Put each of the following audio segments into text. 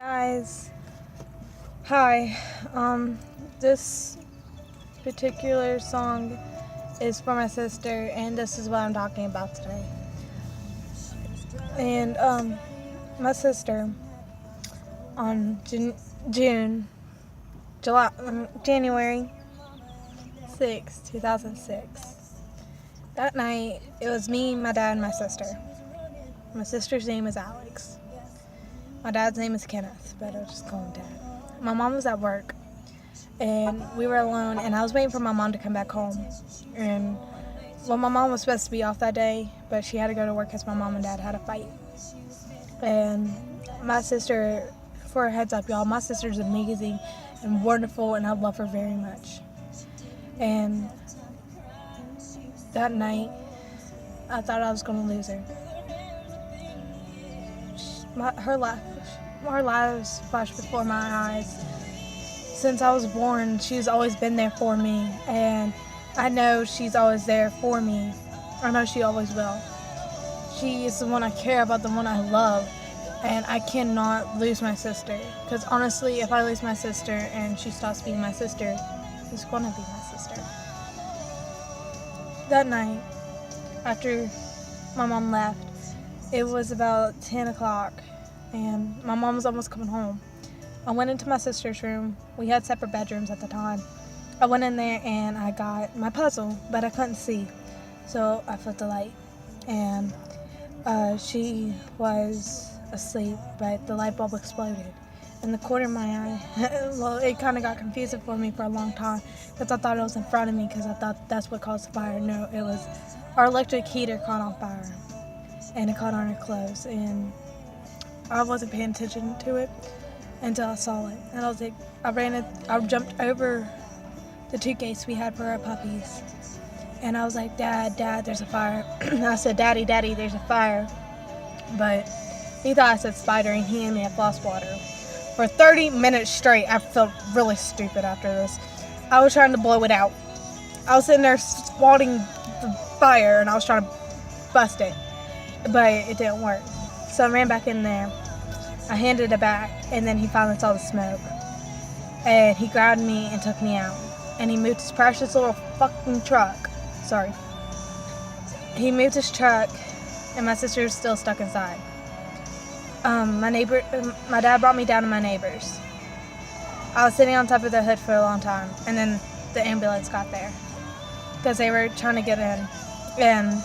Guys, hi. This particular song is for my sister, and this is what I'm talking about today. And my sister on January 6, 2006. That night, it was me, my dad, and my sister. My sister's name is Alex. My dad's name is Kenneth, but I'll just call him Dad. My mom was at work, and we were alone, and I was waiting for my mom to come back home. And well, my mom was supposed to be off that day, but she had to go to work because my mom and dad had a fight. And my sister, for a heads up, y'all, my sister's amazing and wonderful, and I love her very much. And that night, I thought I was going to lose her. Our lives flashed before my eyes. Since I was born, she's always been there for me, and I know she's always there for me. I know she always will. She is the one I care about, the one I love, and I cannot lose my sister. Because honestly, if I lose my sister and she stops being my sister, who's gonna be my sister? That night, after my mom left, it was about 10 o'clock, and my mom was almost coming home. I went into my sister's room. We had separate bedrooms at the time. I went in there and I got my puzzle, but I couldn't see. So I flipped the light, and she was asleep, but the light bulb exploded in the corner of my eye. Well, it kind of got confusing for me for a long time because I thought it was in front of me because I thought that's what caused the fire. No, it was our electric heater caught on fire, and it caught on her clothes, and I wasn't paying attention to it until I saw it. And I was like, I jumped over the 2 gates we had for our puppies. And I was like, Dad, there's a fire. And I said, Daddy, there's a fire. But he thought I said spider, and he handed me a floss water. For 30 minutes straight, I felt really stupid after this. I was trying to blow it out. I was sitting there swatting the fire, and I was trying to bust it. But it didn't work. So I ran back in there. I handed it back, and then he finally saw the smoke. And he grabbed me and took me out. And he moved his precious little fucking truck. Sorry. He moved his truck, and my sister was still stuck inside. My dad brought me down to my neighbor's. I was sitting on top of the hood for a long time, and then the ambulance got there because they were trying to get in. And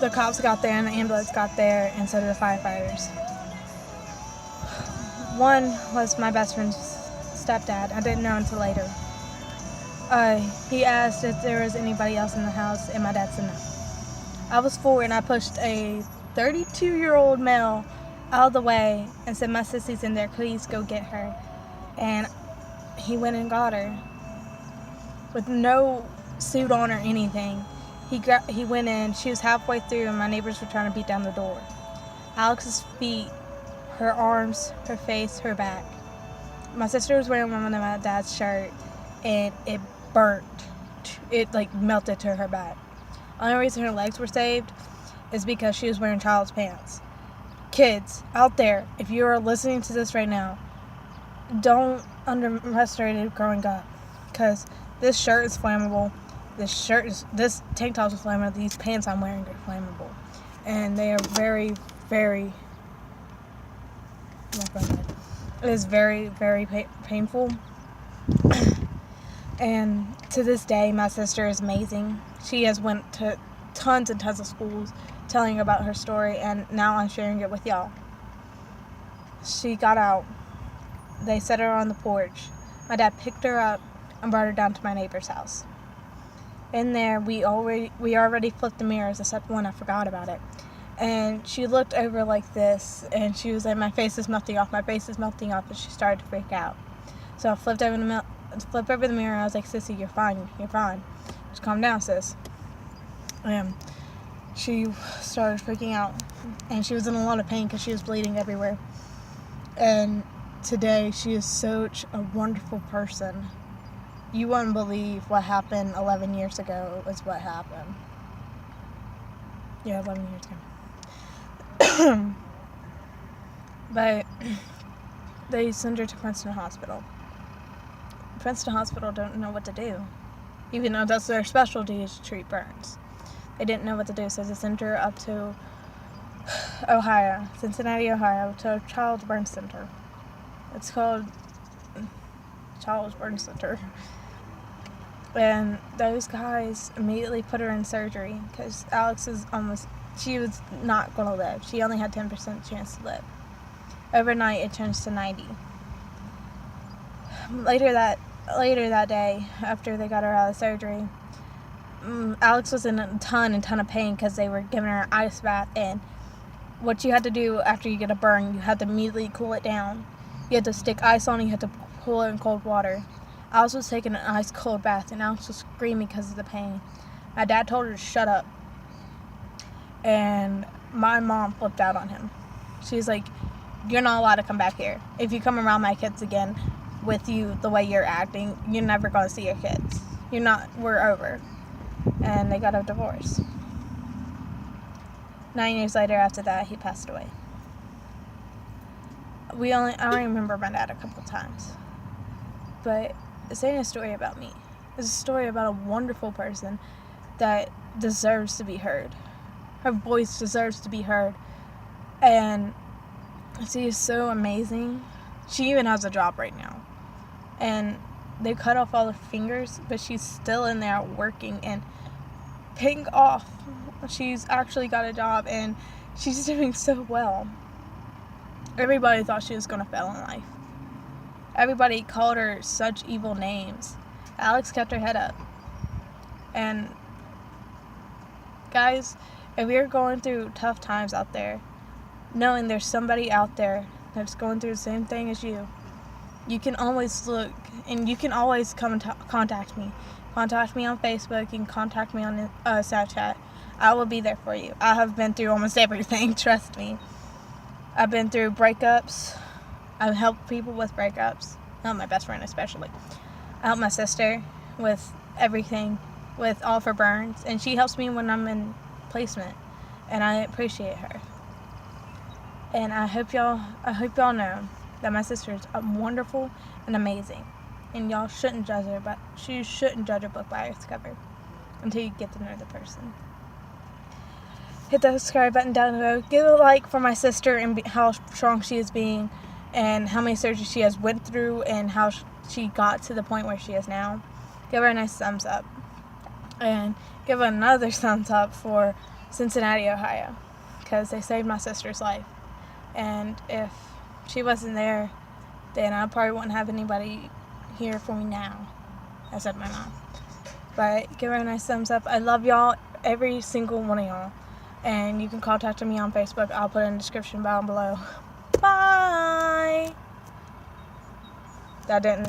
the cops got there, and the ambulance got there, and so did the firefighters. One was my best friend's stepdad. I didn't know until later. He asked if there was anybody else in the house, and my dad said no. I was 4, and I pushed a 32-year-old male out of the way and said, my sissy's in there, please go get her. And he went and got her with no suit on or anything. He went in, she was halfway through, and my neighbors were trying to beat down the door. Alex's feet, her arms, her face, her back. My sister was wearing one of my dad's shirt, and it burnt. It melted to her back. The only reason her legs were saved is because she was wearing child's pants. Kids out there, if you are listening to this right now, don't underestimate it growing up, because this shirt is flammable. This tank top is flammable. These pants I'm wearing are flammable, and they are very, very. It is very, very painful. And to this day, my sister is amazing. She has went to tons and tons of schools telling about her story, and now I'm sharing it with y'all. She got out. They set her on the porch. My dad picked her up and brought her down to my neighbor's house. In there, we already flipped the mirrors, except one, I forgot about it. And she looked over like this, and she was like, my face is melting off, and she started to freak out. So I flipped over the mirror, and I was like, Sissy, you're fine. Just calm down, sis. And she started freaking out, and she was in a lot of pain because she was bleeding everywhere. And today, she is such a wonderful person. You wouldn't believe what happened 11 years ago is what happened. Yeah, 11 years ago. But they send her to Princeton Hospital. Princeton Hospital don't know what to do, even though that's their specialty is to treat burns. They didn't know what to do, so they sent her up to Ohio, Cincinnati, Ohio, to a Child's Burn Center. It's called Child's Burn Center. And those guys immediately put her in surgery because Alex she was not going to live. She only had 10% chance to live. Overnight, it changed to 90. Later that day, after they got her out of surgery, Alex was in a ton of pain because they were giving her an ice bath. And what you had to do after you get a burn, you had to immediately cool it down. You had to stick ice on it, you had to cool it in cold water. Alex was taking an ice cold bath, and Alex was screaming because of the pain. My dad told her to shut up. And my mom flipped out on him. She's like, "You're not allowed to come back here. If you come around my kids again with you the way you're acting, you're never going to see your kids. We're over." And they got a divorce. 9 years later after that, he passed away. I only remember my dad a couple times. But it's ain't a story about me. It's a story about a wonderful person that deserves to be heard. Her voice deserves to be heard. And she is so amazing. She even has a job right now. And they cut off all her fingers, but she's still in there working and paying off. She's actually got a job, and she's doing so well. Everybody thought she was going to fail in life. Everybody called her such evil names. Alex kept her head up. And guys, if you're going through tough times out there, knowing there's somebody out there that's going through the same thing as you, you can always look, and you can always come and contact me. Contact me on Facebook. You can contact me on Snapchat. I will be there for you. I have been through almost everything, trust me. I've been through breakups. I've helped people with breakups. Not my best friend especially. I help my sister with everything, with all of her burns. And she helps me when I'm in placement. And I appreciate her. And I hope y'all know that my sister is wonderful and amazing. And y'all shouldn't judge her, but you shouldn't judge a book by its cover until you get to know the person. Hit the subscribe button down below. Give a like for my sister and how strong she is being, and how many surgeries she has went through, and how she got to the point where she is now. Give her a nice thumbs up. And give another thumbs up for Cincinnati, Ohio, because they saved my sister's life. And if she wasn't there, then I probably wouldn't have anybody here for me now, except my mom. But give her a nice thumbs up. I love y'all, every single one of y'all. And you can contact me on Facebook. I'll put it in the description down below. Bye! That didn't